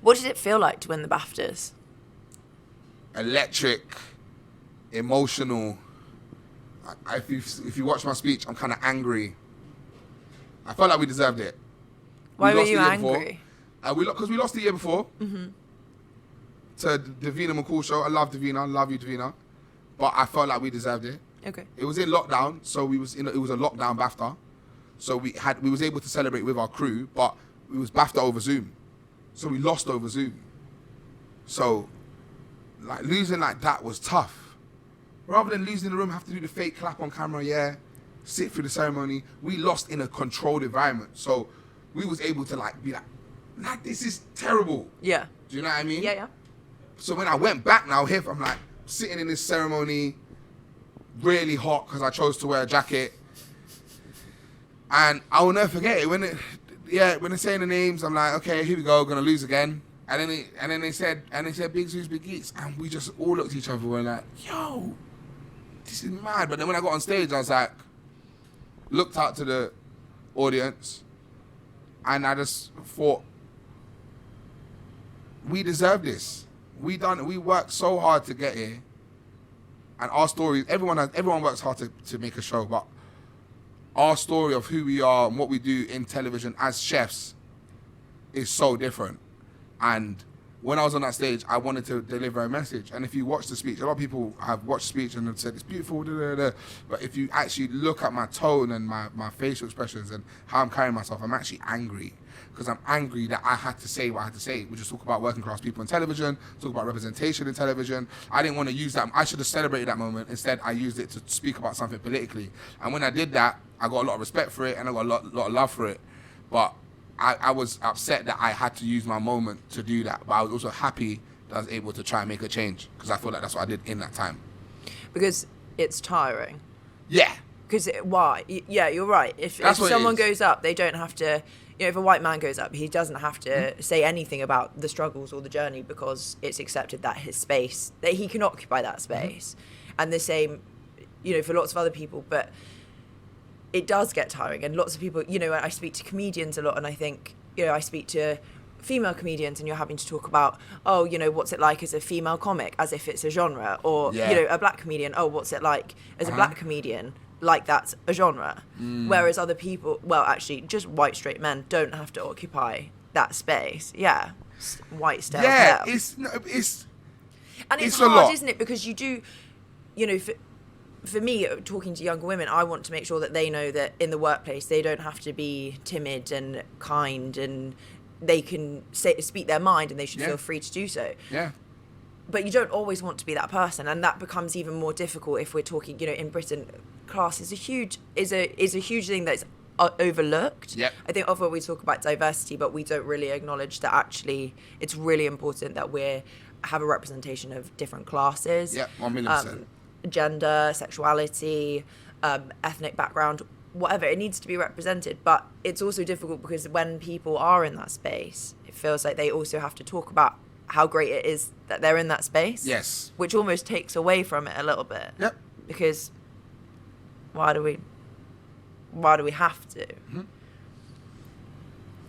What did it feel like to win the BAFTAs? Electric, emotional. If you watch my speech, I'm kind of angry. I felt like we deserved it. Why were you angry? Because we lost the year before to Davina McCall show. I love Davina, love you, Davina. But I felt like we deserved it. Okay. It was in lockdown, so it was a lockdown BAFTA. So we was able to celebrate with our crew, but it was BAFTA over Zoom. So we lost over Zoom. So like losing like that was tough. Rather than losing in the room, have to do the fake clap on camera, sit through the ceremony. We lost in a controlled environment. So we was able to like be like, this is terrible. Yeah. Do you know what I mean? Yeah. So when I went back now here, I'm like sitting in this ceremony, really hot because I chose to wear a jacket. And I will never forget it. When they're saying the names, I'm like, okay, here we go, gonna lose again. And then they said Big Zoo's Big Geeks, and we just all looked at each other and were like, yo, this is mad. But then when I got on stage, I was like, looked out to the audience, and I just thought, we deserve this. We worked so hard to get here. And our story, everyone works hard to make a show, but our story of who we are and what we do in television as chefs is so different. And when I was on that stage, I wanted to deliver a message. And if you watch the speech, a lot of people have watched the speech and have said it's beautiful, but if you actually look at my tone and my facial expressions and how I'm carrying myself, I'm actually angry. Because I'm angry that I had to say what I had to say. We just talk about working class people in television, talk about representation in television. I didn't want to use that. I should have celebrated that moment. Instead, I used it to speak about something politically. And when I did that, I got a lot of respect for it and I got a lot of love for it. But I was upset that I had to use my moment to do that. But I was also happy that I was able to try and make a change. Because I feel like that's what I did in that time. Because it's tiring. Yeah. Because why? Yeah, you're right. If someone goes up, they don't have to... You know, if a white man goes up, he doesn't have to say anything about the struggles or the journey because it's accepted that his space, that he can occupy that space. And the same, you know, for lots of other people. But it does get tiring. And lots of people, you know, I speak to comedians a lot and I think, you know, I speak to female comedians and you're having to talk about, oh, you know, what's it like as a female comic, as if it's a genre. Or, you know, a black comedian, oh, what's it like as a black comedian? Like that's a genre. Whereas other people, well, actually, just white straight men don't have to occupy that space. Yeah, white stale. Yeah, hell. it's it's a hard, lot. isn't it? Because you do, you know, for me, talking to younger women, I want to make sure that they know that in the workplace they don't have to be timid and kind, and they can speak their mind, and they should feel free to do so. Yeah. But you don't always want to be that person, and that becomes even more difficult if we're talking, you know, in Britain. Class is a huge thing that's overlooked. Yep. I think often we talk about diversity, but we don't really acknowledge that actually it's really important that we have a representation of different classes. Yeah, 1,000,000%. Gender, sexuality, ethnic background, whatever. It needs to be represented, but it's also difficult because when people are in that space, it feels like they also have to talk about how great it is that they're in that space. Yes. Which almost takes away from it a little bit. Yep. Because why do we have to?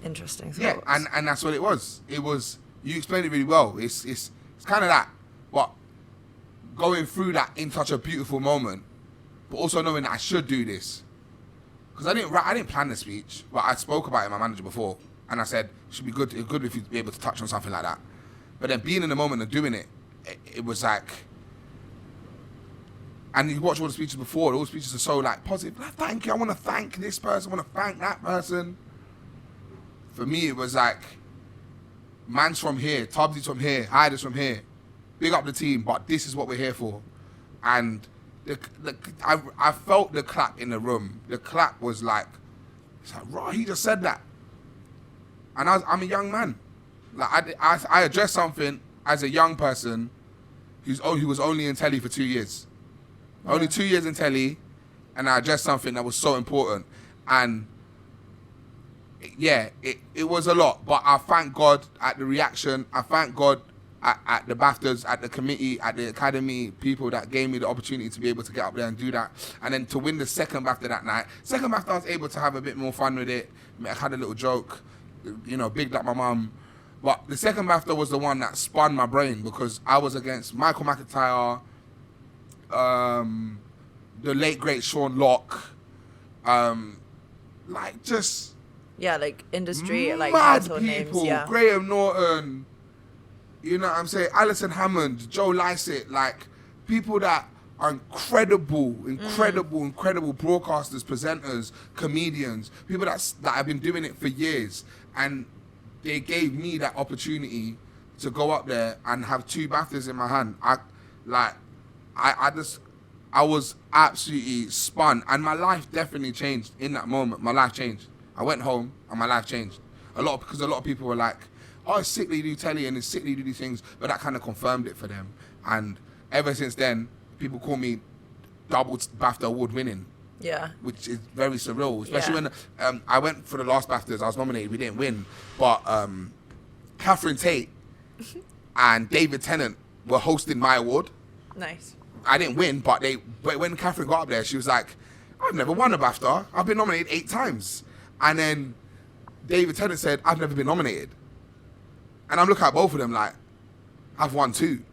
Interesting thoughts. Yeah, and that's what it was. It was, you explained it really well. It's kind of that, but going through that in such a beautiful moment, but also knowing that I should do this. Because I didn't plan the speech, but I spoke about it to my manager before, and I said, it should be good if you'd be able to touch on something like that. But then being in the moment and doing it, it was like, and you watch all the speeches before, all the speeches are so like positive. Like, thank you, I want to thank this person, I want to thank that person. For me, it was like, man's from here, Tubbsy's from here, Hyder's from here. Big up the team, but this is what we're here for. And I felt the clap in the room. The clap was like, it's like, right, he just said that. And I'm a young man. Like I addressed something as a young person who was only in telly for 2 years. Yeah. Only 2 years in telly, and I addressed something that was so important. And yeah, it was a lot, but I thank God at the reaction. I thank God at the BAFTAs, at the committee, at the academy, people that gave me the opportunity to be able to get up there and do that. And then to win the second BAFTA that night. Second BAFTA, I was able to have a bit more fun with it. I had a little joke, you know, bigged up my mum. But the second BAFTA was the one that spun my brain because I was against Michael McIntyre, the late great Sean Locke, like just like industry, like mad household people, names, yeah. Graham Norton, you know what I'm saying, Alison Hammond, Joe Lycett, like people that are incredible broadcasters, presenters, comedians, people that have been doing it for years, and they gave me that opportunity to go up there and have 2 BAFTAs in my hand. I was absolutely spun, and my life definitely changed in that moment. My life changed. I went home and my life changed because a lot of people were like, "Oh, it's sick that you do telly and it's sick that you do these things," but that kind of confirmed it for them. And ever since then, people call me double BAFTA award winning. Yeah. Which is very surreal, especially when I went for the last BAFTAs. I was nominated. We didn't win, but Catherine Tate and David Tennant were hosting my award. Nice. I didn't win, but when Catherine got up there, she was like, "I've never won a BAFTA. I've been nominated 8 times." And then David Tennant said, "I've never been nominated." And I'm looking at both of them like, "I've won 2."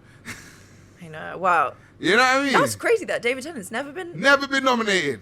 I know. Wow. You know what I mean? That's crazy that David Tennant's never been nominated.